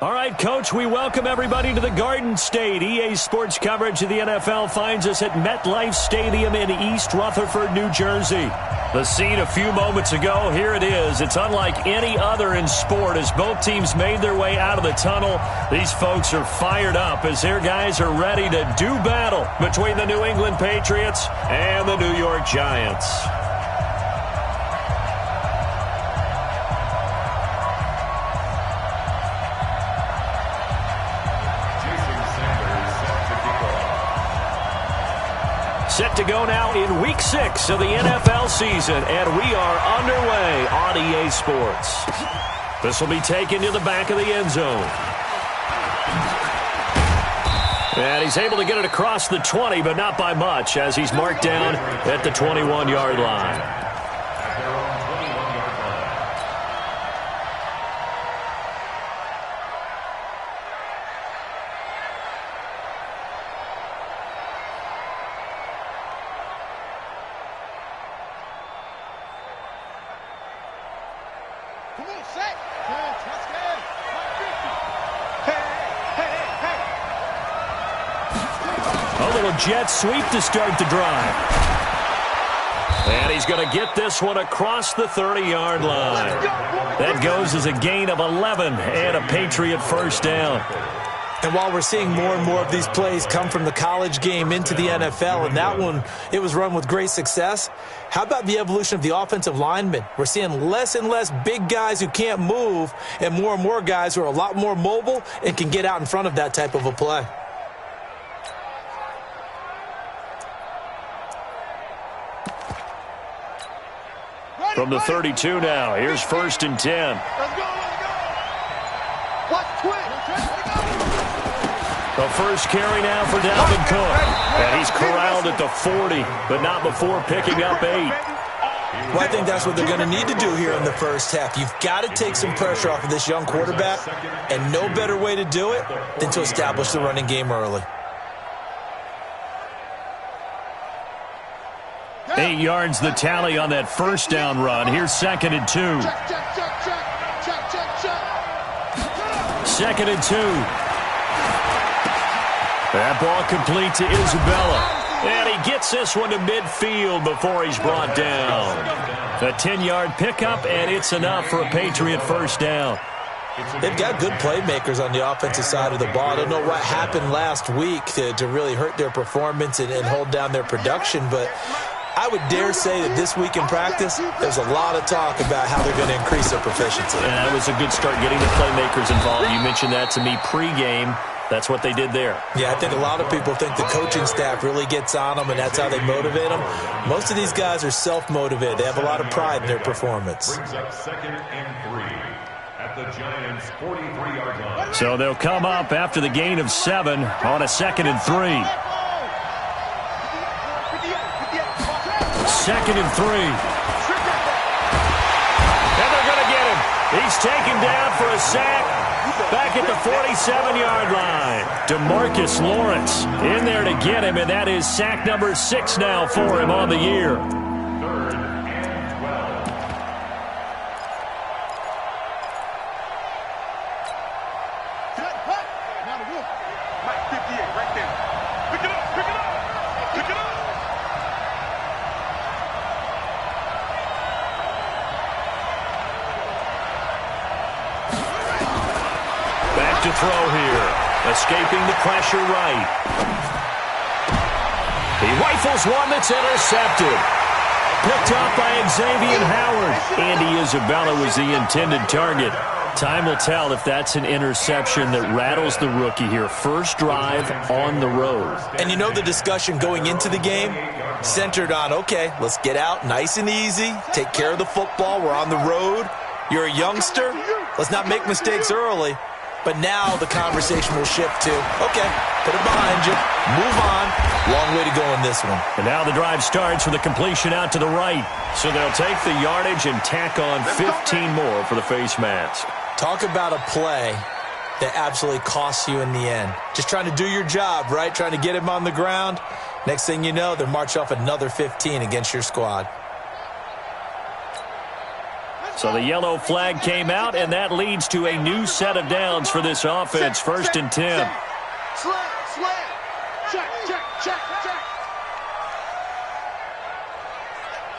All right, Coach, we welcome everybody to the Garden State. EA Sports coverage of the NFL finds us at MetLife Stadium in East Rutherford, New Jersey. The scene a few moments ago, here it is. It's unlike any other in sport as both teams made their way out of the tunnel. These folks are fired up as their guys are ready to do battle between the New England Patriots and the New York Giants. Set to go now in Week 6 of the NFL season, and we are underway on EA Sports. This will be taken to the back of the end zone. And he's able to get it across the 20, but not by much, as he's marked down at the 21-yard line. Jet sweep to start the drive. And he's going to get this one across the 30-yard line. That goes as a gain of 11 and a Patriot first down. And while we're seeing more and more of these plays come from the college game into the NFL, and that one, it was run with great success, how about the evolution of the offensive linemen? We're seeing less and less big guys who can't move and more guys who are a lot more mobile and can get out in front of that type of a play. From the 32 now, here's 1st and 10. The first carry now for Dalvin Cook. And he's corralled at the 40, but not before picking up 8. Well, I think that's what they're going to need to do here in the first half. You've got to take some pressure off of this young quarterback, and no better way to do it than to establish the running game early. 8 yards the tally on that first down run. Here's 2nd and 2. 2nd and 2. That ball complete to Isabella. And he gets this one to midfield before he's brought down. A 10-yard pickup, and it's enough for a Patriot first down. They've got good playmakers on the offensive side of the ball. I don't know what happened last week to really hurt their performance and hold down their production, but I would dare say that this week in practice, there's a lot of talk about how they're going to increase their proficiency. And that was a good start getting the playmakers involved. You mentioned that to me pregame. That's what they did there. Yeah, I think a lot of people think the coaching staff really gets on them, and that's how they motivate them. Most of these guys are self-motivated. They have a lot of pride in their performance. Brings up 2nd and 3 at the Giants' 43-yard line. So they'll come up after the gain of 7 on a 2nd and 3. 2nd and 3. And they're going to get him. He's taken down for a sack back at the 47-yard line. DeMarcus Lawrence in there to get him, and that is sack number 6 now for him on the year. 3rd and 12. Now the wolf. Mike 58 right there. Pick it up, pick it up, pick it up. To throw here. Escaping the pressure right. He rifles one that's intercepted. Picked up by Xavier Howard. Andy Isabella was the intended target. Time will tell if that's an interception that rattles the rookie here. First drive on the road. And you know the discussion going into the game centered on, okay, let's get out nice and easy. Take care of the football. We're on the road. You're a youngster. Let's not make mistakes early. But now the conversation will shift to, okay, put it behind you, move on. Long way to go in this one. And now the drive starts with a completion out to the right. So they'll take the yardage and tack on 15 more for the face mask. Talk about a play that absolutely costs you in the end. Just trying to do your job, right? Trying to get him on the ground. Next thing you know, they're marching off another 15 against your squad. So the yellow flag came out, and that leads to a new set of downs for this offense. 1st and 10. Slam. Check.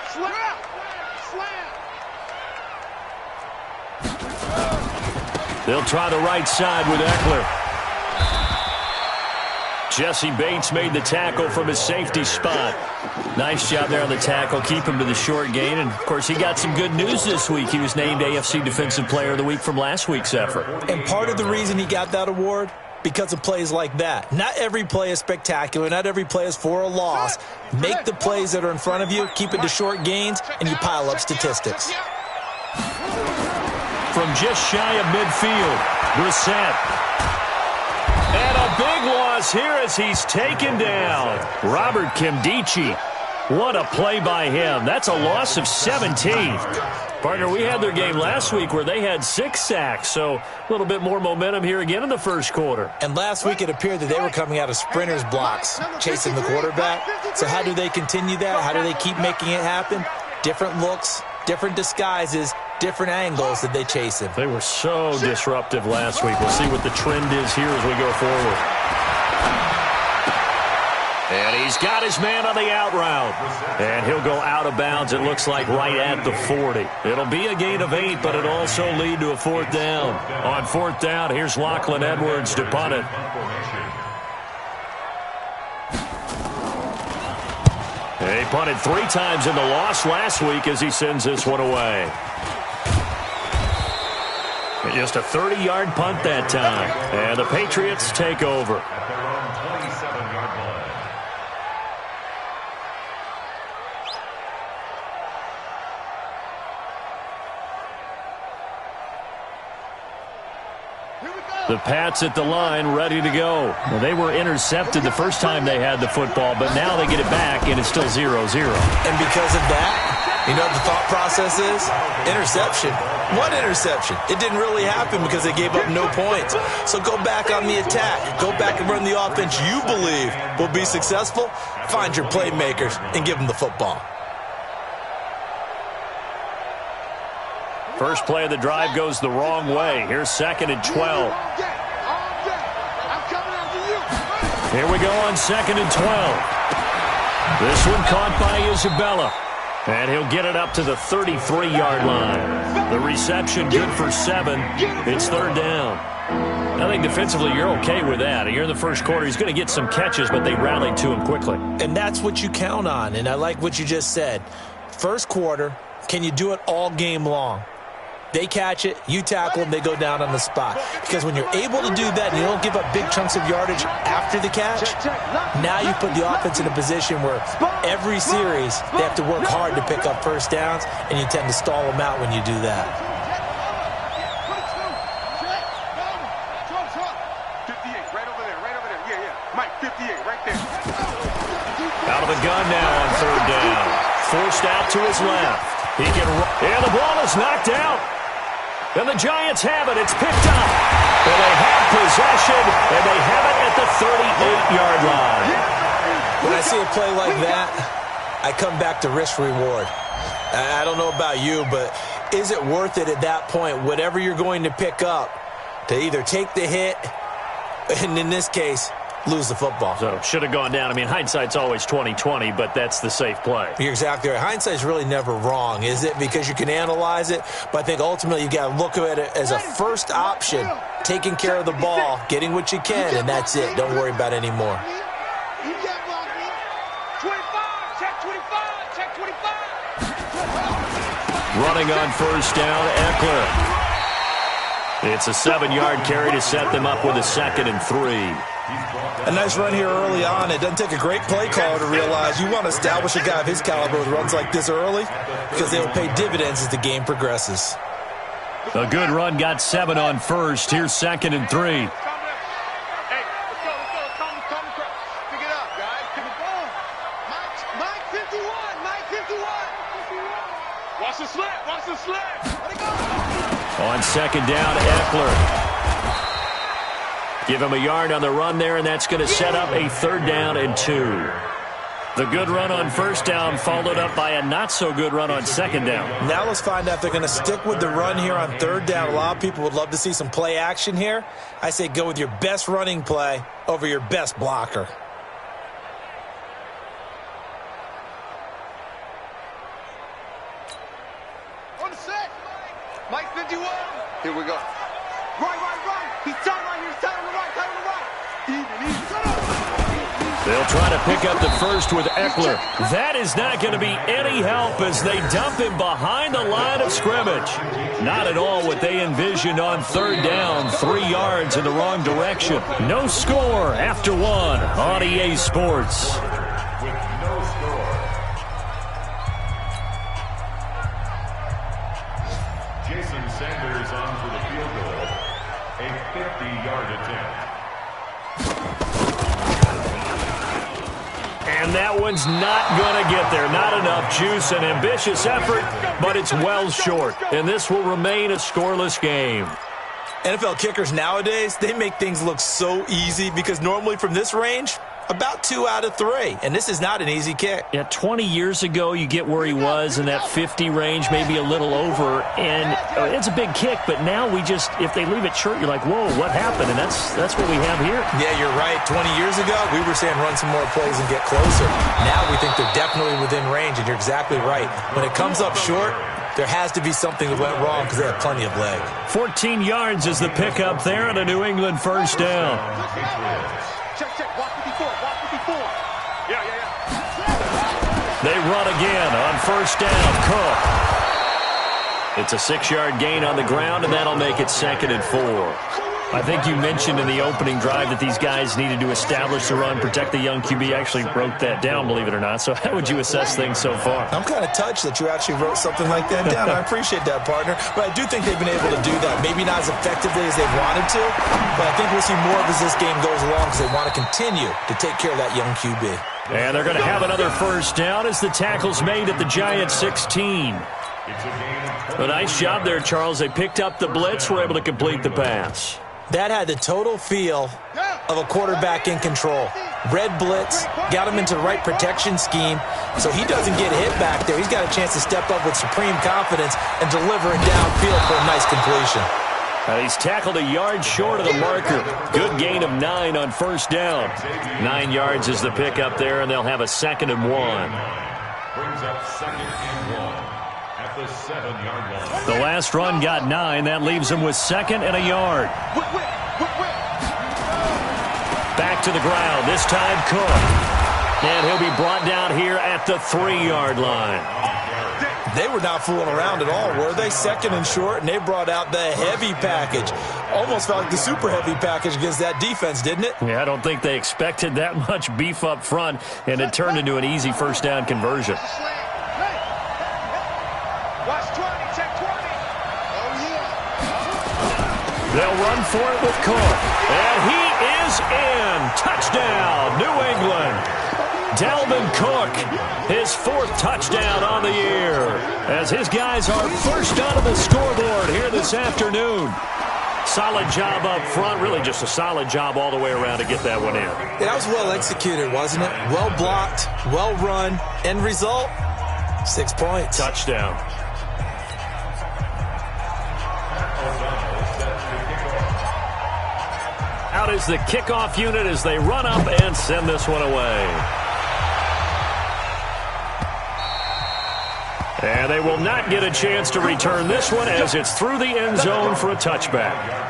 Slam. They'll try the right side with Eckler. Jesse Bates made the tackle from his safety spot. Nice job there on the tackle. Keep him to the short gain. And, of course, he got some good news this week. He was named AFC Defensive Player of the Week from last week's effort. And part of the reason he got that award, because of plays like that. Not every play is spectacular. Not every play is for a loss. Make the plays that are in front of you, keep it to short gains, and you pile up statistics. From just shy of midfield, Brissett. And a big loss here as he's taken down. Robert Kimdichie. What a play by him. That's a loss of 17. Partner, we had their game last week where they had 6 sacks, so a little bit more momentum here again in the first quarter. And last week it appeared that they were coming out of sprinters blocks, chasing the quarterback. So how do they continue that? How do they keep making it happen? Different looks, different disguises, different angles that they chase him. They were so disruptive last week. We'll see what the trend is here as we go forward. And he's got his man on the out route. And he'll go out of bounds, it looks like, right at the 40. It'll be a gain of 8, but it'll also lead to a 4th down. On 4th down, here's Lachlan Edwards to punt it. He punted 3 times in the loss last week as he sends this one away. Just a 30-yard punt that time. And the Patriots take over. At their own 27-yard line. The Pats at the line, ready to go. Well, they were intercepted the first time they had the football, but now they get it back, and it's still 0-0. And because of that, you know what the thought process is? Interception. One interception. It didn't really happen because they gave up no points. So go back on the attack. Go back and run the offense you believe will be successful. Find your playmakers and give them the football. First play of the drive goes the wrong way. Here's 2nd and 12. Here we go on 2nd and 12. This one caught by Isabella. And he'll get it up to the 33-yard line. The reception good for 7. It's 3rd down. I think defensively you're okay with that. You're in the first quarter. He's going to get some catches, but they rallied to him quickly. And that's what you count on. And I like what you just said. First quarter, can you do it all game long? They catch it, you tackle them, they go down on the spot. Because when you're able to do that and you don't give up big chunks of yardage after the catch, now you put the offense in a position where every series they have to work hard to pick up first downs, and you tend to stall them out when you do that. 58, right over there. Yeah. Mike, 58, right there. Out of the gun now on 3rd down. Forced out to his left. He can run. And the ball is knocked out. And the Giants have it. It's picked up. And they have possession, and they have it at the 38-yard line. When I see a play like that, I come back to risk-reward. I don't know about you, but is it worth it at that point, whatever you're going to pick up, to either take the hit, and in this case, lose the football? So should have gone down. I mean, hindsight's always 20/20, but that's the safe play. You're exactly right. Hindsight's really never wrong, is it? Because you can analyze it, but I think ultimately you got to look at it as a first option, taking care of the ball, getting what you can, and that's it. Don't worry about any more. 25, check 25. Running on 1st down, Eckler. It's a 7-yard carry to set them up with a 2nd and 3. A nice run here early on. It doesn't take a great play caller to realize you want to establish a guy of his caliber with runs like this early, because they will pay dividends as the game progresses. A good run got 7 on 1st. Here's 2nd and 3. Hey, let's go. Come across. Pick it up, guys. Pick it up. Mike 51. Watch the slip. Let it go. On 2nd down, Eckler. Give him a yard on the run there, and that's going to set up a 3rd down and 2. The good run on first down followed up by a not-so-good run on second down. Now let's find out if they're going to stick with the run here on third down. A lot of people would love to see some play action here. I say go with your best running play over your best blocker. On the set. Mike 51. Here we go. Right. He's tight right here. He's tight on the right. Even. They'll try to pick up the first with Eckler. That is not going to be any help as they dump him behind the line of scrimmage. Not at all what they envisioned on third down. 3 yards in the wrong direction. No score after 1 on EA Sports. With no score. Jason Sanders on for the field goal. A 50-yard attempt. And that one's not going to get there. Not enough juice. An ambitious effort, but it's well short. And this will remain a scoreless game. NFL kickers nowadays, they make things look so easy because normally from this range, about 2 out of 3. And this is not an easy kick. Yeah, 20 years ago, you get where he was in that 50 range, maybe a little over. And it's a big kick, but now if they leave it short, you're like, whoa, what happened? And that's what we have here. Yeah, you're right. 20 years ago, we were saying run some more plays and get closer. Now we think they're definitely within range, and you're exactly right. When it comes up short, there has to be something that went wrong because they have plenty of leg. 14 yards is the pickup there on a New England first down. Check. Watch 54. Yeah. They run again on first down. Cook. It's a 6-yard gain on the ground, and that'll make it 2nd and 4. I think you mentioned in the opening drive that these guys needed to establish the run, protect the young QB. Actually wrote that down, believe it or not. So how would you assess things so far? I'm kind of touched that you actually wrote something like that down. I appreciate that, partner. But I do think they've been able to do that. Maybe not as effectively as they wanted to, but I think we'll see more of as this game goes along because they want to continue to take care of that young QB. And they're going to have another first down as the tackle's made at the Giants 16. A nice job there, Charles. They picked up the blitz, were able to complete the pass. That had the total feel of a quarterback in control. Red blitz, got him into the right protection scheme, so he doesn't get hit back there. He's got a chance to step up with supreme confidence and deliver it downfield for a nice completion. He's tackled a yard short of the marker. Good gain of 9 on first down. 9 yards is the pickup there, and they'll have a 2nd and 1. Brings up 2nd and 1 at the 7-yard line. The last run got 9. That leaves him with 2nd and a yard. Back to the ground. This time Cook. And he'll be brought down here at the 3-yard line. They were not fooling around at all, were they? 2nd and short, and they brought out the heavy package. Almost felt like the super heavy package against that defense, didn't it? Yeah, I don't think they expected that much beef up front, and it turned into an easy first down conversion. Watch 20, check 20. Oh, yeah. They'll run for it with Cook. And he is in. Touchdown, New England. Dalvin Cook, his 4th touchdown on the year, as his guys are first onto the scoreboard here this afternoon. Solid job up front, really just a solid job all the way around to get that one in. Yeah, that was well executed, wasn't it? Well blocked, well run. End result, 6 points. Touchdown. Out is the kickoff unit as they run up and send this one away. And they will not get a chance to return this one as it's through the end zone for a touchback.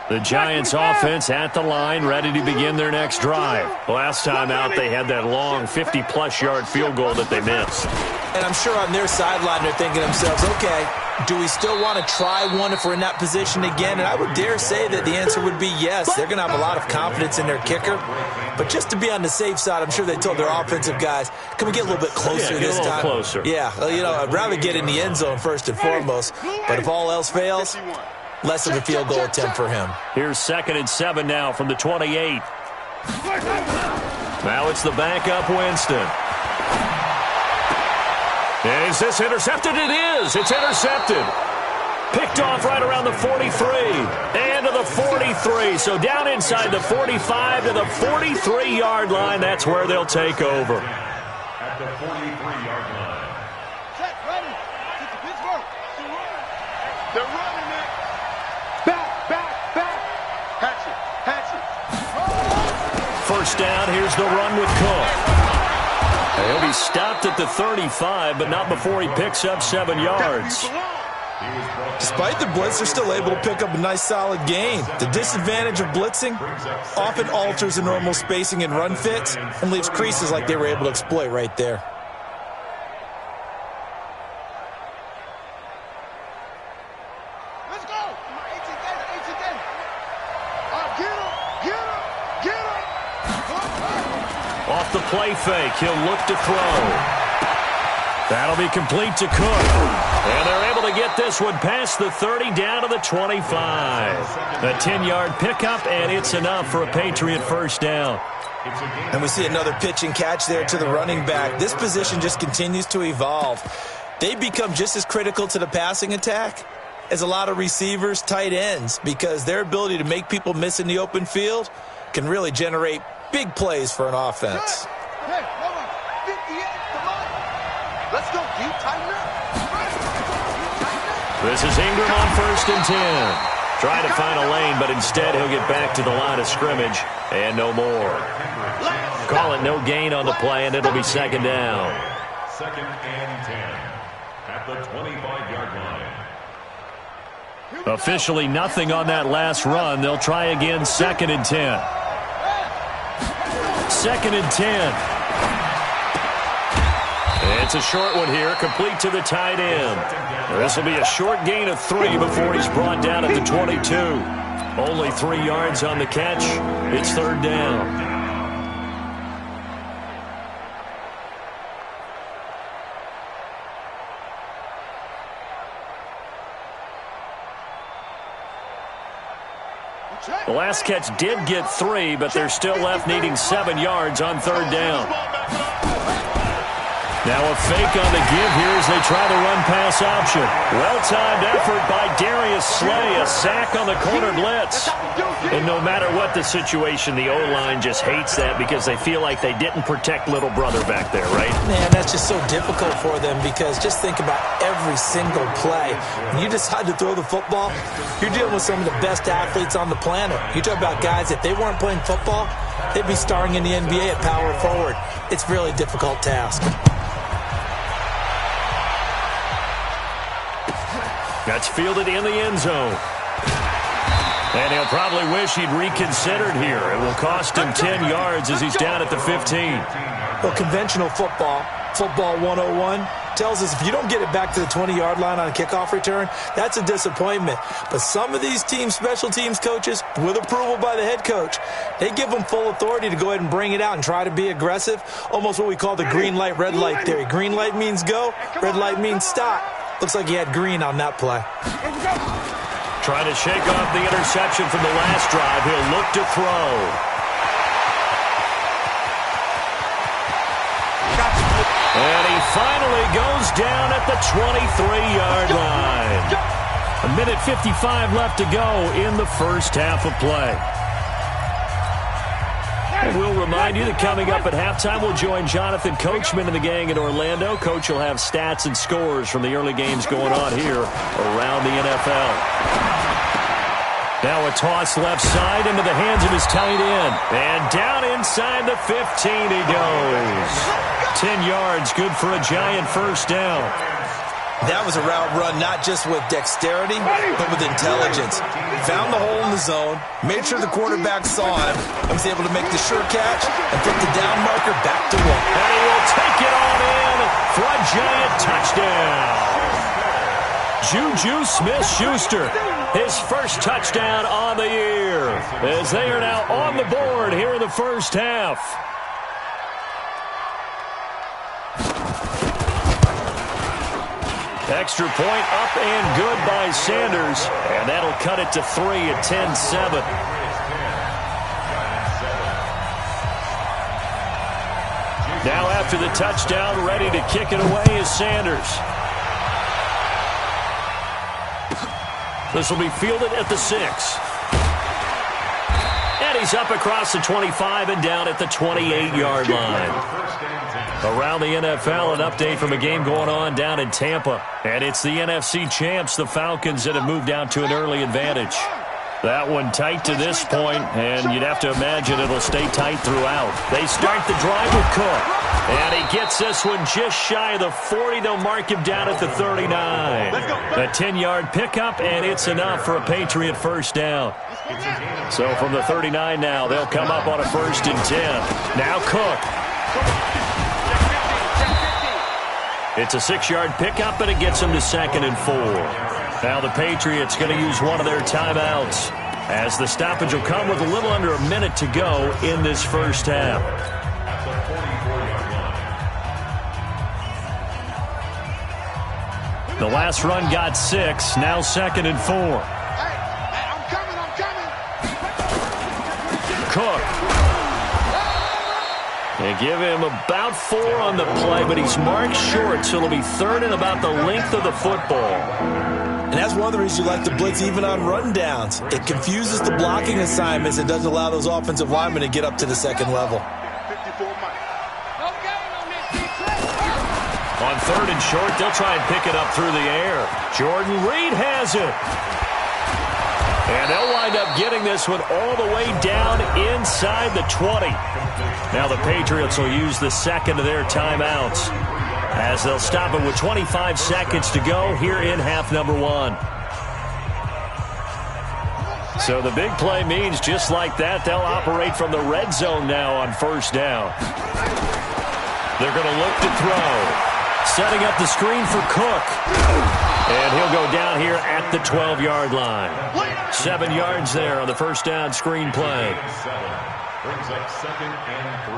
The Giants offense at the line, ready to begin their next drive. Last time out, they had that long 50-plus yard field goal that they missed. And I'm sure on their sideline they're thinking to themselves, okay, do we still want to try one if we're in that position again? And I would dare say that the answer would be yes. They're going to have a lot of confidence in their kicker. But just to be on the safe side, I'm sure they told their offensive guys, can we get a little bit closer this time? Closer. Yeah, I'd rather get in the end zone first and foremost. But if all else fails, less of a field goal attempt for him. Here's 2nd and 7 now from the 28. Now it's the backup Winston. Is this intercepted? It is. It's intercepted. Picked off right around the 43. And to the 43. So down inside the 45 to the 43-yard line. That's where they'll take over. At the 43-yard line. Set, ready. Get to Pittsburgh. They're running it. Back. Hatchet. First down. Here's the run with Cook. He'll be stopped at the 35, but not before he picks up 7 yards. Despite the blitz, they're still able to pick up a nice, solid gain. The disadvantage of blitzing often alters the normal spacing and run fits and leaves creases like they were able to exploit right there. Let's go. 18-10. Get him. Off the play fake, he'll look to throw. That'll be complete to Cook. And they're able to get this one past the 30 down to the 25. A 10-yard pickup, and it's enough for a Patriot first down. And we see another pitch and catch there to the running back. This position just continues to evolve. They become just as critical to the passing attack as a lot of receivers, tight ends, because their ability to make people miss in the open field can really generate big plays for an offense. Hey, hold on. 58, come on. Let's go, D. Tighten up. This is Ingram on 1st and 10. Trying to find a lane, but instead he'll get back to the line of scrimmage and no more. Call it no gain on the play, and it'll be 2nd down. 2nd and 10 at the 25-yard line. Officially nothing on that last run. They'll try again 2nd and 10. 2nd and 10. It's a short one here, complete to the tight end. This will be a short gain of 3 before he's brought down at the 22. Only 3 yards on the catch. It's 3rd down. The last catch did get 3, but they're still left needing 7 yards on 3rd down. Now a fake on the give here as they try the run-pass option. Well-timed effort by Darius Slay, a sack on the corner blitz. And no matter what the situation, the O-line just hates that because they feel like they didn't protect little brother back there, right? Man, that's just so difficult for them because just think about every single play. When you decide to throw the football, you're dealing with some of the best athletes on the planet. You talk about guys, if they weren't playing football, they'd be starring in the NBA at power forward. It's a really difficult task. That's fielded in the end zone. And he'll probably wish he'd reconsidered here. It will cost him 10 yards as he's down at the 15. Well, conventional football 101, tells us if you don't get it back to the 20-yard line on a kickoff return, that's a disappointment. But some of these special teams coaches, with approval by the head coach, they give them full authority to go ahead and bring it out and try to be aggressive, almost what we call the green light, red light theory. Green light means go, red light means stop. Looks like he had green on that play. Trying to shake off the interception from the last drive. He'll look to throw. And he finally goes down at the 23-yard line. 1:55 left to go in the first half of play. And we'll remind you that coming up at halftime, we'll join Jonathan Coachman and the gang in Orlando. Coach will have stats and scores from the early games going on here around the NFL. Now a toss left side into the hands of his tight end. And down inside the 15 he goes. 10 yards, good for a Giant first down. That was a route run not just with dexterity, but with intelligence. Found the hole in the zone, made sure the quarterback saw him, and was able to make the sure catch and put the down marker back to work. And he will take it on in for a giant touchdown. Juju Smith-Schuster, his first touchdown on the year, as they are now on the board here in the first half. Extra point up and good by Sanders, and that'll cut it to 3 at 10-7. Now after the touchdown, ready to kick it away is Sanders. This will be fielded at the 6. And he's up across the 25 and down at the 28-yard line. Around the NFL, an update from a game going on down in Tampa. And it's the NFC champs, the Falcons, that have moved out to an early advantage. That one tight to this point, and you'd have to imagine it'll stay tight throughout. They start the drive with Cook. And he gets this one just shy of the 40. They'll mark him down at the 39. A 10-yard pickup, and it's enough for a Patriot first down. So from the 39 now, they'll come up on a 1st and 10. Now Cook. It's a 6-yard pickup, and it gets them to 2nd and 4. Now the Patriots going to use one of their timeouts, as the stoppage will come with a little under a minute to go in this first half. The last run got 6, now 2nd and 4. I'm coming. Cook. They give him about 4 on the play, but he's marked short, so it'll be 3rd and about the length of the football. And that's one of the reasons you like to blitz even on rundowns. It confuses the blocking assignments. It doesn't allow those offensive linemen to get up to the 2nd level. On 3rd and short, they'll try and pick it up through the air. Jordan Reed has it. And they'll wind up getting this one all the way down inside the 20. Now the Patriots will use the 2nd of their timeouts, as they'll stop it with 25 seconds to go here in half number 1. So the big play means just like that, they'll operate from the red zone now on 1st down. They're going to look to throw. Setting up the screen for Cook. And he'll go down here at the 12-yard line. 7 yards there on the 1st down screen play. Brings up 2nd and 3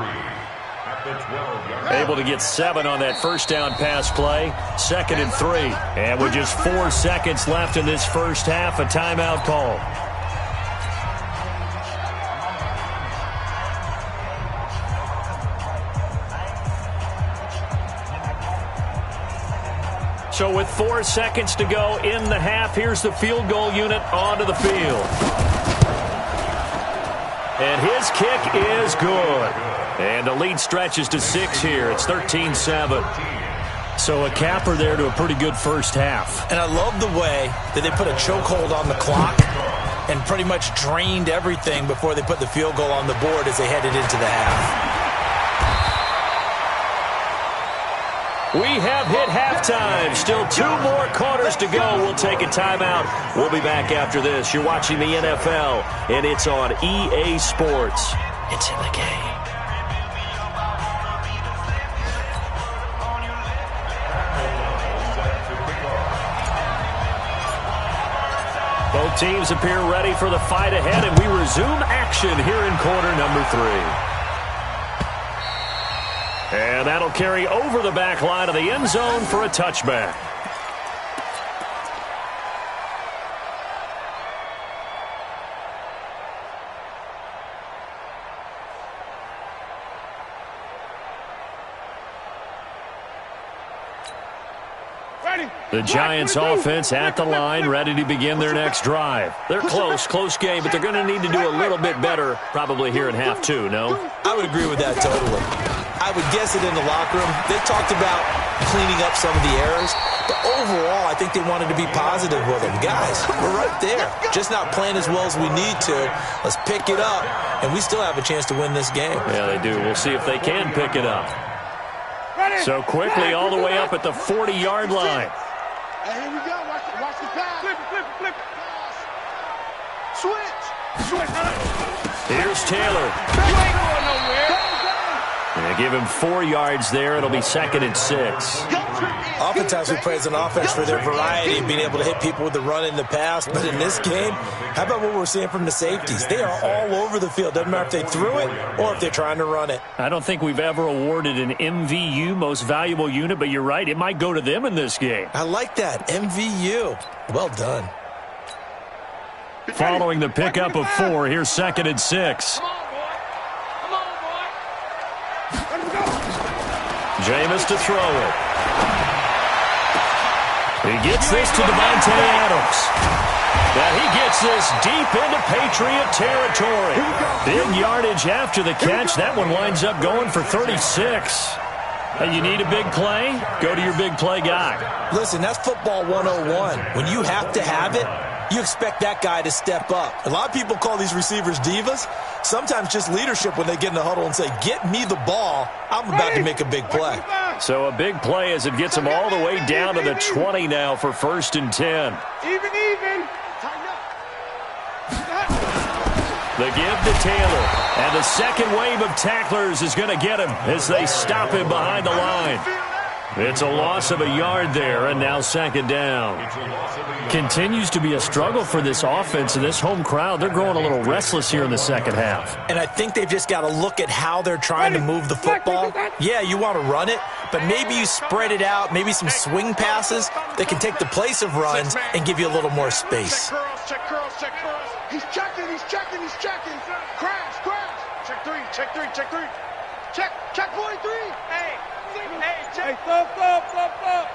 at the 12-yard line. Able to get 7 on that 1st down pass play. 2nd and 3. And with just 4 seconds left in this first half, a timeout call. So with 4 seconds to go in the half, here's the field goal unit onto the field. And his kick is good. And the lead stretches to 6 here. It's 13-7. So a capper there to a pretty good first half. And I love the way that they put a chokehold on the clock and pretty much drained everything before they put the field goal on the board as they headed into the half. We have hit halftime. Still 2 more quarters to go. We'll take a timeout. We'll be back after this. You're watching the NFL, and it's on EA Sports. It's in the game. Both teams appear ready for the fight ahead, and we resume action here in quarter number 3. And that'll carry over the back line of the end zone for a touchback. The Giants offense at the line, ready to begin their next drive. They're close game, but they're going to need to do a little bit better probably here in half 2, no? I would agree with that totally. I would guess it in the locker room. They talked about cleaning up some of the errors, but overall, I think they wanted to be positive with them. Guys, we're right there. Just not playing as well as we need to. Let's pick it up, and we still have a chance to win this game. Yeah, they do. We'll see if they can pick it up. So quickly all the way up at the 40-yard line. Hey, here we go. Watch the pass. Flip it. Switch. Here's Taylor. You ain't going nowhere. They give him 4 yards there. It'll be 2nd and 6. Oftentimes we praise an offense for their variety of being able to hit people with the run and the pass. But in this game, how about what we're seeing from the safeties? They are all over the field. Doesn't matter if they threw it or if they're trying to run it. I don't think we've ever awarded an MVU, most valuable unit, but you're right. It might go to them in this game. I like that. MVU. Well done. Following the pickup of 4, here's 2nd and 6. Jameis to throw it. He gets this to Devontae Adams. Now he gets this deep into Patriot territory. Big yardage after the catch. That one winds up going for 36. Hey, you need a big play? Go to your big play guy. Listen, that's football 101. When you have to have it, you expect that guy to step up. A lot of people call these receivers divas. Sometimes just leadership when they get in the huddle and say, get me the ball. I'm about to make a big play. So a big play as it gets him all the way down to the 20 now for 1st and 10. Even. The give to Taylor. And the second wave of tacklers is going to get him as they stop him behind the line. It's a loss of a yard there, and now 2nd down. Continues to be a struggle for this offense and this home crowd. They're growing a little restless here in the second half. And I think they've just got to look at how they're trying to move the football. Yeah, you want to run it, but maybe you spread it out, maybe some swing passes that can take the place of runs and give you a little more space. Check curls. He's checking. Crash. Check three. Check 43. Hey, check. Stop.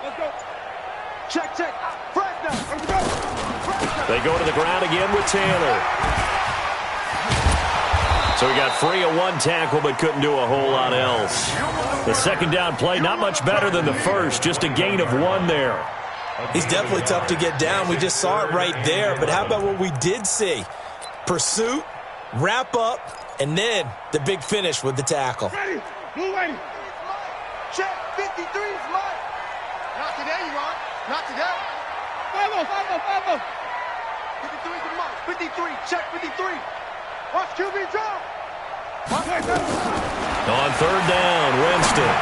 Let's go. Check. Fresh now. Let's go. They go to the ground again with Taylor. So he got free of 1 tackle but couldn't do a whole lot else. The 2nd down play, not much better than the first, just a gain of 1 there. He's definitely tough to get down. We just saw it right there. But how about what we did see? Pursuit, wrap up, and then the big finish with the tackle. Ready. Move ready. Check 53 is mine. Not today, you are. Not today. 5-0. 53 is mine. 53. Check 53. Watch QB drop. On 3rd down, Winston.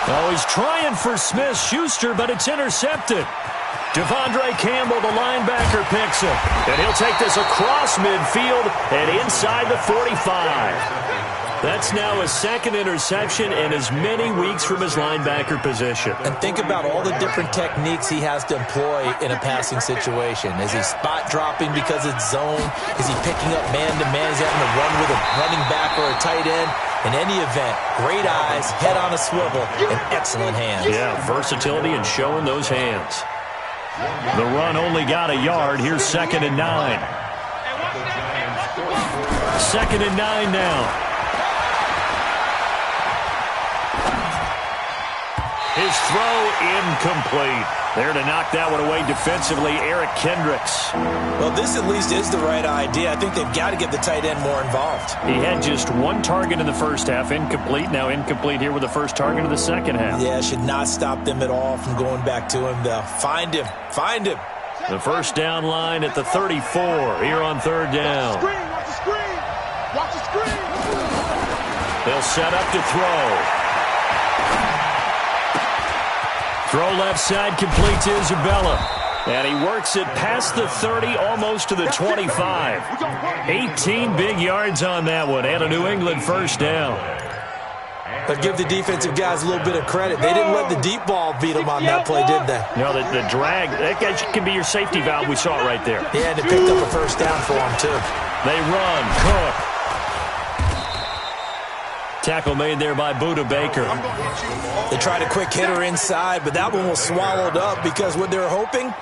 Oh, he's trying for Smith-Schuster, but it's intercepted. Devondre Campbell, the linebacker, picks him. And he'll take this across midfield and inside the 45. That's now his 2nd interception in as many weeks from his linebacker position. And think about all the different techniques he has to employ in a passing situation. Is he spot dropping because it's zone? Is he picking up man-to-man? Is he having to run with a running back or a tight end? In any event, great eyes, head on a swivel, and excellent hands. Yeah, versatility and showing those hands. The run only got a yard. Here's 2nd and 9. 2nd and 9 now. His throw incomplete. There to knock that one away defensively, Eric Kendricks. Well, this at least is the right idea. I think they've got to get the tight end more involved. He had just 1 target in the first half, incomplete. Now incomplete here with the first target of the second half. Yeah, should not stop them at all from going back to him, though. Find him. The first down line at the 34 here on 3rd down. Watch the screen. They'll set up to throw. Throw left side, complete to Isabella. And he works it past the 30, almost to the 25. 18 big yards on that one, and a New England first down. But give the defensive guys a little bit of credit. They didn't let the deep ball beat them on that play, did they? No, the drag, that guy can be your safety valve. We saw it right there. Yeah, and they picked up a first down for him, too. They run. Cook. Tackle made there by Budda Baker. They tried a quick hitter inside, but that one was swallowed up because what they're hoping,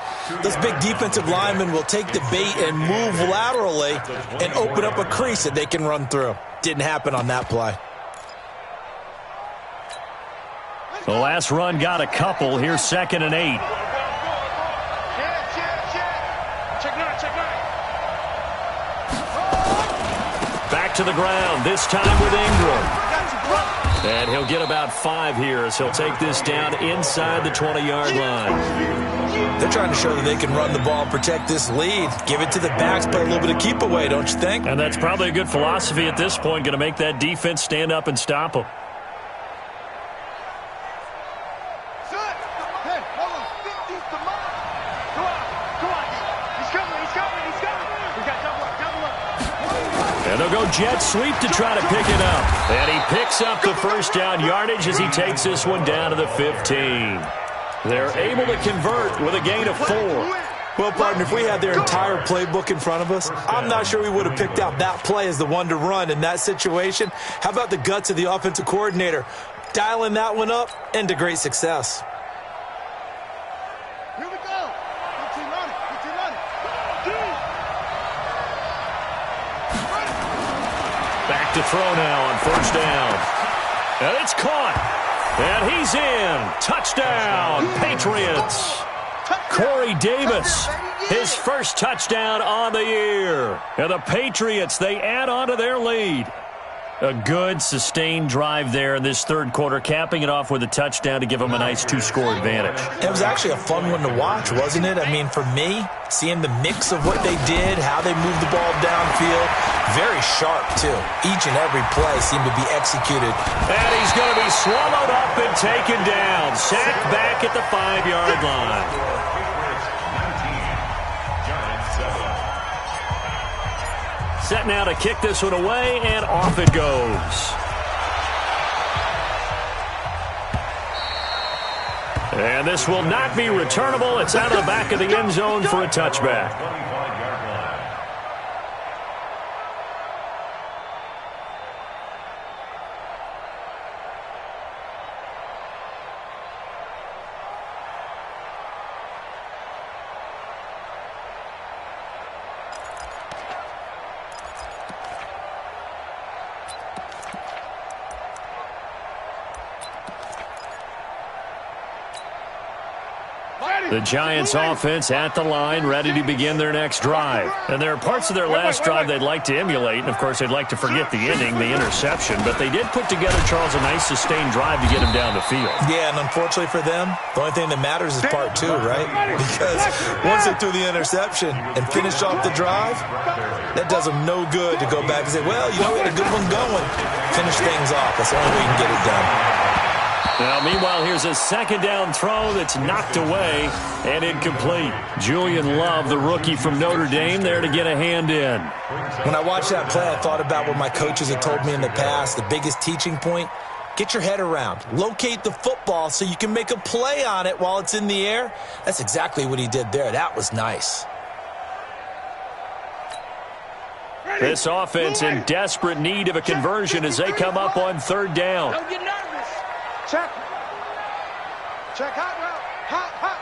this big defensive lineman will take the bait and move laterally and open up a crease that they can run through. Didn't happen on that play. The last run got a couple. Here's 2nd and 8. Back to the ground, this time with Ingram. And he'll get about 5 here as he'll take this down inside the 20-yard line. They're trying to show that they can run the ball, protect this lead. Give it to the backs, play a little bit of keep away, don't you think? And that's probably a good philosophy at this point, going to make that defense stand up and stop them. And they'll go jet sweep to try to pick it up. And he picks up the first down yardage as he takes this one down to the 15. They're able to convert with a gain of 4. Well, partner, if we had their entire playbook in front of us, I'm not sure we would have picked out that play as the one to run in that situation. How about the guts of the offensive coordinator? Dialing that one up into great success. Here we go. Keep running. Back to throw now on first down. And it's caught. And he's in. Touchdown, Patriots. Corey Davis, his first touchdown on the year. And the Patriots, they add on to their lead. A good, sustained drive there in this third quarter, capping it off with a touchdown to give them a nice 2-score advantage. It was actually a fun one to watch, wasn't it? I mean, for me, seeing the mix of what they did, how they moved the ball downfield, very sharp, too. Each and every play seemed to be executed. And he's going to be swallowed up and taken down. Sacked back at the 5-yard line. Set now to kick this one away, and off it goes. And this will not be returnable. It's out of the back of the end zone for a touchback. The Giants offense at the line, ready to begin their next drive. And there are parts of their last drive they'd like to emulate, and of course they'd like to forget the ending, the interception. But they did put together, Charles, a nice sustained drive to get him down the field. Yeah, and unfortunately for them, the only thing that matters is part 2, right? Because once they threw the interception and finished off the drive, that does them no good to go back and say, well, you know, we had a good one going. Finish things off. That's the only way you can get it done. Now, meanwhile, here's a second down throw that's knocked away and incomplete. Julian Love, the rookie from Notre Dame, there to get a hand in. When I watched that play, I thought about what my coaches had told me in the past. The biggest teaching point, get your head around. Locate the football so you can make a play on it while it's in the air. That's exactly what he did there. That was nice. This offense in desperate need of a conversion as they come up on third down. Don't get nervous. Check. Check hot route. Hot.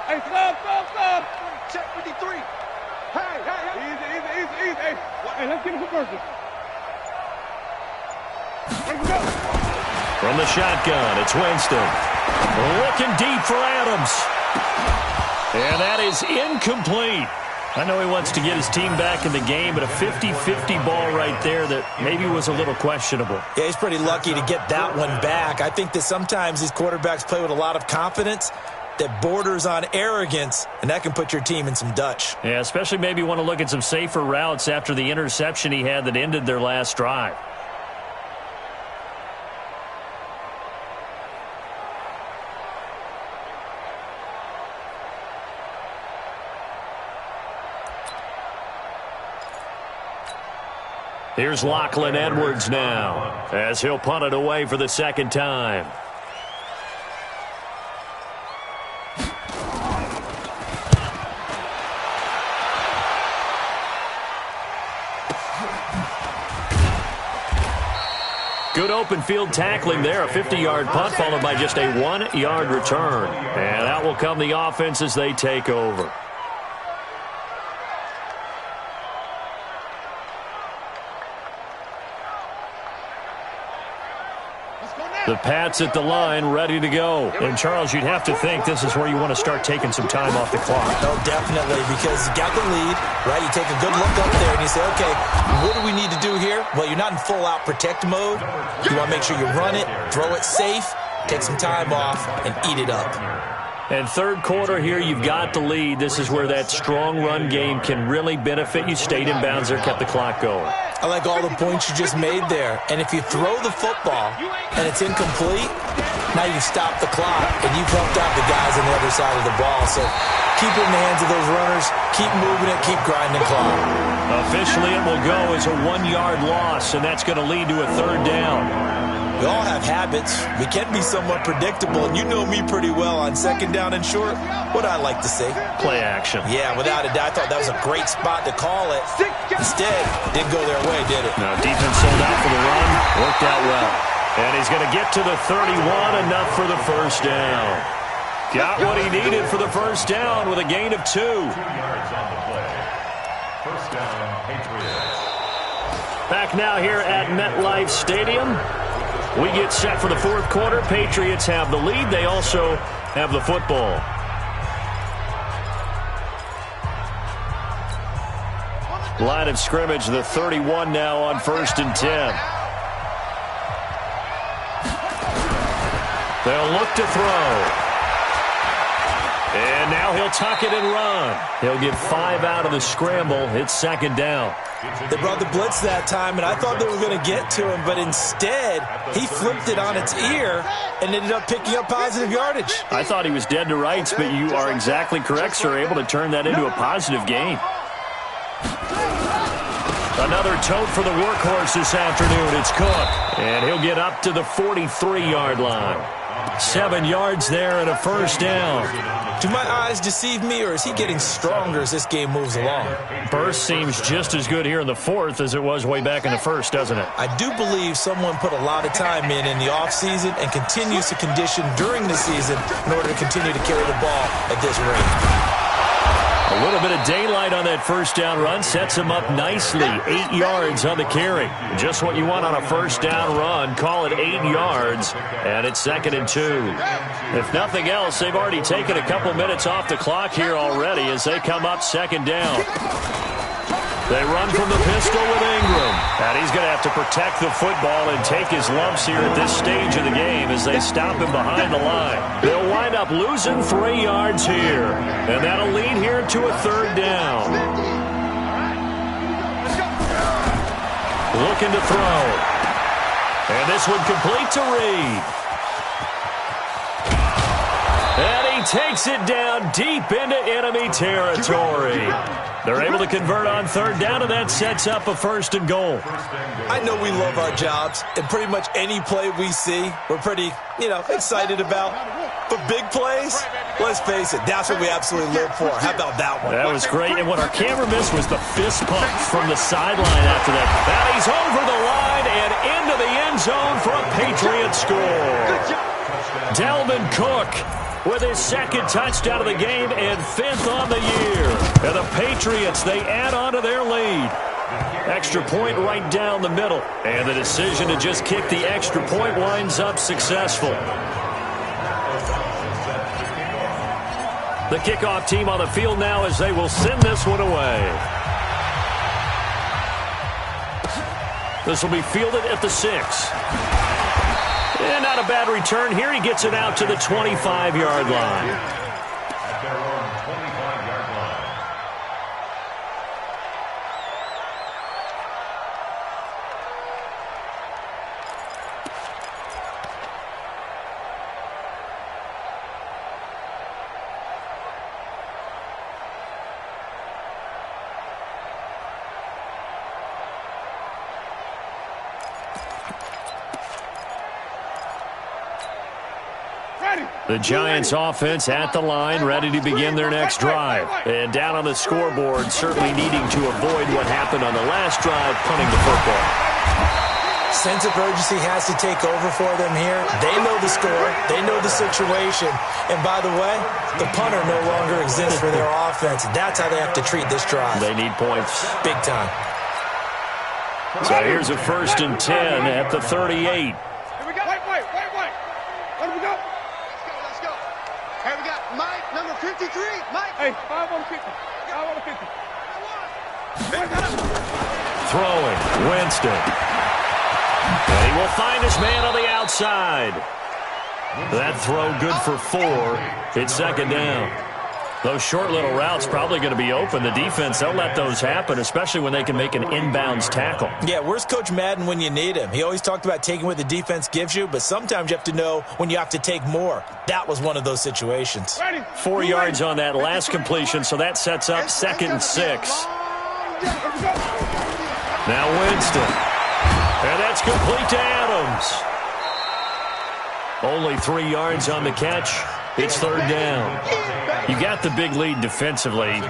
Hey, stop. Check 53. Hey. Easy. Hey, let's get a conversion. Let's go. From the shotgun, it's Winston. Looking deep for Adams. And that is incomplete. I know he wants to get his team back in the game, but a 50-50 ball right there that maybe was a little questionable. Yeah, he's pretty lucky to get that one back. I think that sometimes these quarterbacks play with a lot of confidence that borders on arrogance, and that can put your team in some Dutch. Yeah, especially maybe want to look at some safer routes after the interception he had that ended their last drive. Here's Lachlan Edwards now as he'll punt it away for the second time. Good open field tackling there. A 50-yard punt followed by just a 1-yard return. And out will come the offense as they take over. The Pats at the line, ready to go. And, Charles, you'd have to think this is where you want to start taking some time off the clock. Oh, definitely, because you got the lead, right? You take a good look up there and you say, okay, what do we need to do here? Well, you're not in full-out protect mode. You want to make sure you run it, throw it safe, take some time off, and eat it up. And third quarter here, you've got the lead. This is where that strong run game can really benefit you. Stayed in bounds there, kept the clock going. I like all the points you just made there. And if you throw the football and it's incomplete, now you've stopped the clock and you've helped out the guys on the other side of the ball. So keep it in the hands of those runners, keep moving it, keep grinding clock. Officially, it will go as a 1-yard loss, and that's going to lead to a third down. We all have habits. We can be somewhat predictable, and you know me pretty well on second down and short. What I like to see? Play action. Yeah, without a doubt. I thought that was a great spot to call it. Instead, didn't go their way, did it? Now, defense sold out for the run. Worked out well. And he's going to get to the 31, enough for the first down. Got what he needed for the first down with a gain of 2. 2 yards on the play. First down, Patriots. Back now here at MetLife Stadium. We get set for the fourth quarter. Patriots have the lead. They also have the football. Line of scrimmage, the 31 now on 1st and 10. They'll look to throw. And now he'll tuck it and run. He'll get 5 out of the scramble. It's second down. They brought the blitz that time, and I thought they were going to get to him, but instead, he flipped it on its ear and ended up picking up positive yardage. I thought he was dead to rights, but you are exactly correct, sir. Able to turn that into a positive gain. Another tote for the workhorse this afternoon. It's Cook, and he'll get up to the 43-yard line. 7 yards there and a first down. Do my eyes deceive me, or is he getting stronger as this game moves along? Burst seems just as good here in the fourth as it was way back in the first, doesn't it? I do believe someone put a lot of time in the offseason and continues to condition during the season in order to continue to carry the ball at this rate. A little bit of daylight on that first down run sets him up nicely. 8 yards on the carry. Just what you want on a first down run. Call it 8 yards, and it's 2nd and 2. If nothing else, they've already taken a couple minutes off the clock here already as they come up 2nd down. They run from the pistol with Ingram. And he's going to have to protect the football and take his lumps here at this stage of the game as they stop him behind the line. They'll wind up losing 3 yards here. And that'll lead here to a third down. Looking to throw. And this one complete to Reed. And he takes it down deep into enemy territory. They're able to convert on third down, and that sets up a 1st and goal. I know we love our jobs, and pretty much any play we see, we're pretty, excited about. But big plays, let's face it, that's what we absolutely live for. How about that one? That was great, and what our camera missed was the fist pump from the sideline after that. And he's over the line and into the end zone for a Patriot score. Dalvin Cook with his 2nd touchdown of the game and 5th on the year. And the Patriots, they add on to their lead. Extra point right down the middle. And the decision to just kick the extra point winds up successful. The kickoff team on the field now as they will send this one away. This will be fielded at the 6. And not a bad return here. He gets it out to the 25-yard line. At their own 25-yard line. The Giants offense at the line, ready to begin their next drive. And down on the scoreboard, certainly needing to avoid what happened on the last drive, punting the football. Sense of urgency has to take over for them here. They know the score. They know the situation. And by the way, the punter no longer exists for their offense. That's how they have to treat this drive. They need points. Big time. So here's a 1st and 10 at the 38. Here we go. Wait. Hey, we got Mike, number 53. Mike. Hey, 5 on 50. 5 on 50. Throwing, Winston. And he will find his man on the outside. That throw good for 4. It's second down. Those short little routes probably going to be open. The defense, they'll let those happen, especially when they can make an inbounds tackle. Yeah, where's Coach Madden when you need him? He always talked about taking what the defense gives you, but sometimes you have to know when you have to take more. That was one of those situations. 4 yards on that last completion, so that sets up 2nd and 6. Now Winston. And that's complete to Adams. Only 3 yards on the catch. It's third down. You got the big lead defensively,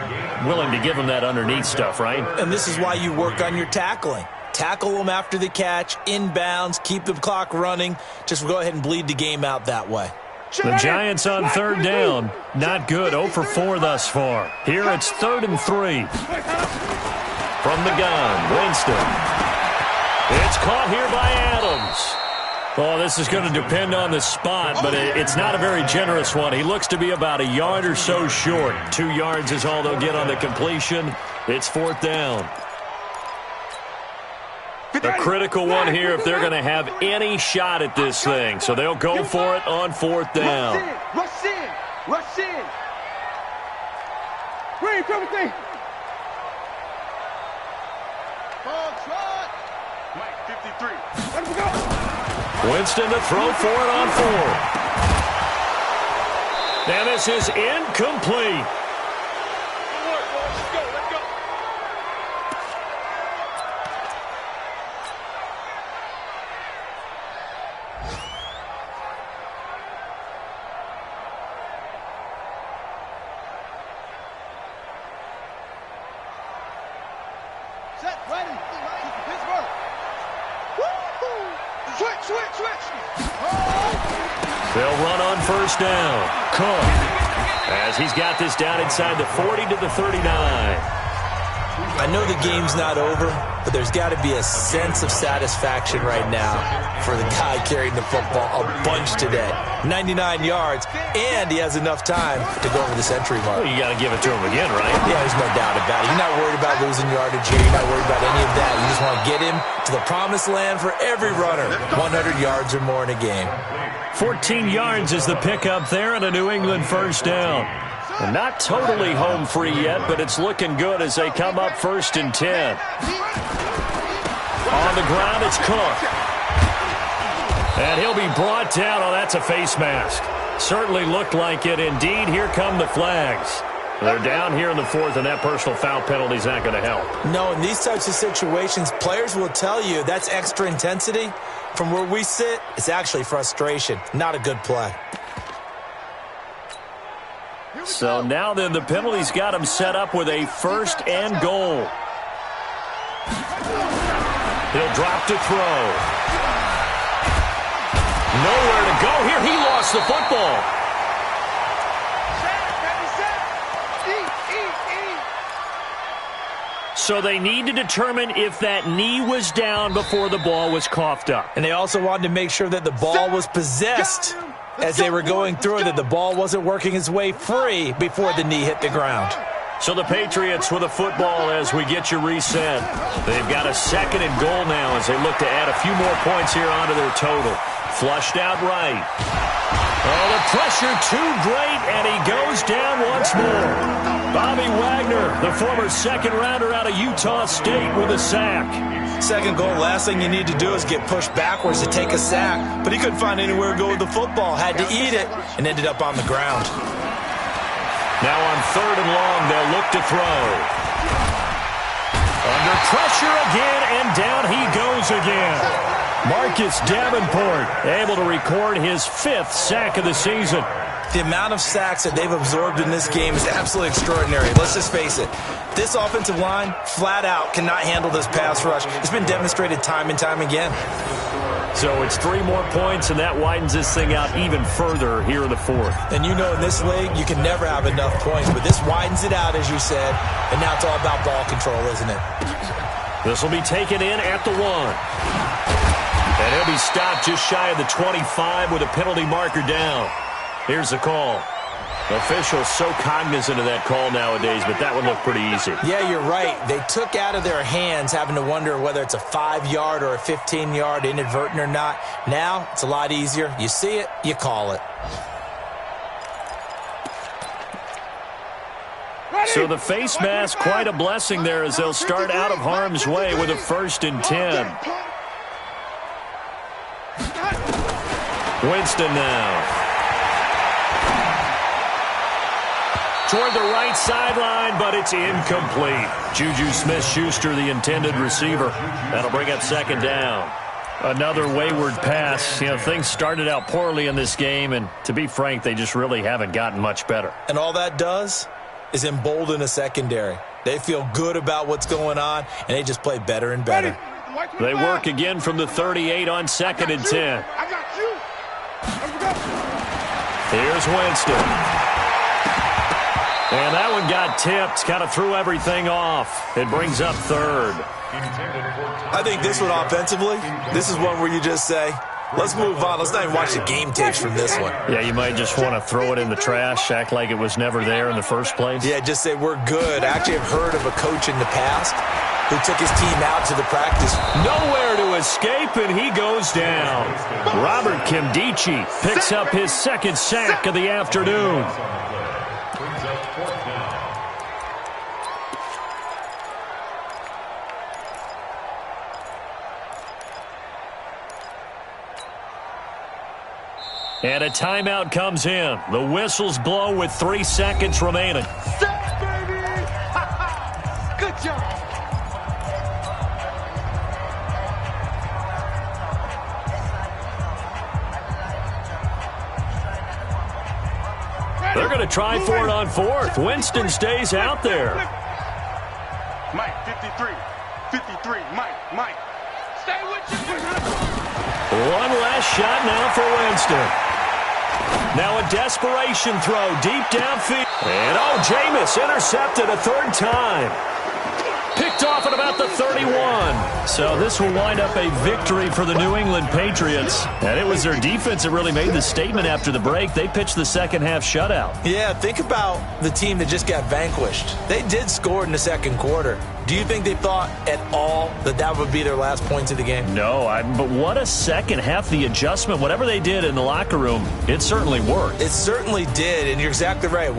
willing to give them that underneath stuff, right? And this is why you work on your tackling. Tackle them after the catch, inbounds, keep the clock running. Just go ahead and bleed the game out that way. The Giants on third down. Not good. 0 for 4 thus far. Here it's 3rd and 3. From the gun, Winston. It's caught here by Adams. Oh, this is going to depend on the spot, but it's not a very generous one. He looks to be about a yard or so short. 2 yards is all they'll get on the completion. It's 4th down. A critical one here if they're going to have any shot at this thing. So they'll go for it on 4th down. Rush in. Rush in. Green, 17. Ball trot. Mike, 53. Let him go. Winston to throw for it on 4. And this is incomplete. Let's go. Let's go. Set, ready. Pittsburgh. Woo-hoo. Switch. They'll run on 1st down. Cook, as he's got this down inside the 40 to the 39. I know the game's not over, but there's got to be a sense of satisfaction right now for the guy carrying the football a bunch today. 99 yards, and he has enough time to go over the century mark. Well, you got to give it to him again, right? Yeah, there's no doubt about it. You're not worried about losing yardage here. You're not worried about any of that. You just want to get him to the promised land for every runner. 100 yards or more in a game. 14 yards is the pickup there and a New England 1st down. And not totally home free yet, but it's looking good as they come up 1st and 10. On the ground, it's Cook. And he'll be brought down. Oh, that's a face mask. Certainly looked like it. Indeed, here come the flags. They're down here in the 4th, and that personal foul penalty is not going to help. No, in these types of situations, players will tell you that's extra intensity. From where we sit, it's actually frustration. Not a good play. So now then, the penalty's got him set up with a 1st and goal. He'll drop to throw. Nowhere to go here. He lost the football. So they need to determine if that knee was down before the ball was coughed up. And they also wanted to make sure that the ball was possessed as they were going through it, that the ball wasn't working its way free before the knee hit the ground. So the Patriots with a football as we get you reset. They've got a 2nd and goal now as they look to add a few more points here onto their total. Flushed out right. Oh, the pressure too great, and he goes down once more. Bobby Wagner, the former 2nd rounder out of Utah State, with a sack. 2nd goal, last thing you need to do is get pushed backwards to take a sack. But he couldn't find anywhere to go with the football. Had to eat it and ended up on the ground. Now on 3rd and long, they'll look to throw. Under pressure again, and down he goes again. Marcus Davenport able to record his 5th sack of the season. The amount of sacks that they've absorbed in this game is absolutely extraordinary. Let's just face it. This offensive line, flat out, cannot handle this pass rush. It's been demonstrated time and time again. So it's 3 more points, and that widens this thing out even further here in the 4th. And you know in this league, you can never have enough points, but this widens it out, as you said, and now it's all about ball control, isn't it? This will be taken in at the 1. And he'll be stopped just shy of the 25 with a penalty marker down. Here's the call. Officials so cognizant of that call nowadays, but that one looked pretty easy. Yeah, you're right. They took out of their hands having to wonder whether it's a 5-yard or a 15-yard inadvertent or not. Now, it's a lot easier. You see it, you call it. So the face mask, quite a blessing there as they'll start out of harm's way with a 1st and 10. Winston now. Toward the right sideline, but it's incomplete. Juju Smith-Schuster, the intended receiver. That'll bring up 2nd down. Another wayward pass. You know, things started out poorly in this game, and to be frank, they just really haven't gotten much better. And all that does is embolden a secondary. They feel good about what's going on, and they just play better and better. They work again from the 38 on 2nd and 10. I got you. Here's Winston. And that one got tipped, kind of threw everything off. It brings up 3rd. I think this one offensively, this is one where you just say, let's move on. Let's not even watch the game tapes from this one. Yeah, you might just want to throw it in the trash, act like it was never there in the first place. Yeah, just say we're good. Actually, I've heard of a coach in the past who took his team out to the practice. Nowhere to escape, and he goes down. Robert Kimdichie picks up his 2nd sack of the afternoon. And a timeout comes in. The whistles blow with 3 seconds remaining. Set, baby! Good job. They're going to try for it on 4th. Winston stays out there. Mike, 53. 53. Mike. Stay with you. One last shot now for Winston. Now a desperation throw deep downfield. And Jameis intercepted a 3rd time. Picked off at about the 31. So this will wind up a victory for the New England Patriots. And it was their defense that really made the statement after the break. They pitched the second half shutout. Yeah, think about the team that just got vanquished. They did score in the 2nd quarter. Do you think they thought at all that that would be their last points of the game? No, but what a second half. The adjustment, whatever they did in the locker room, it certainly worked. It certainly did, and you're exactly right.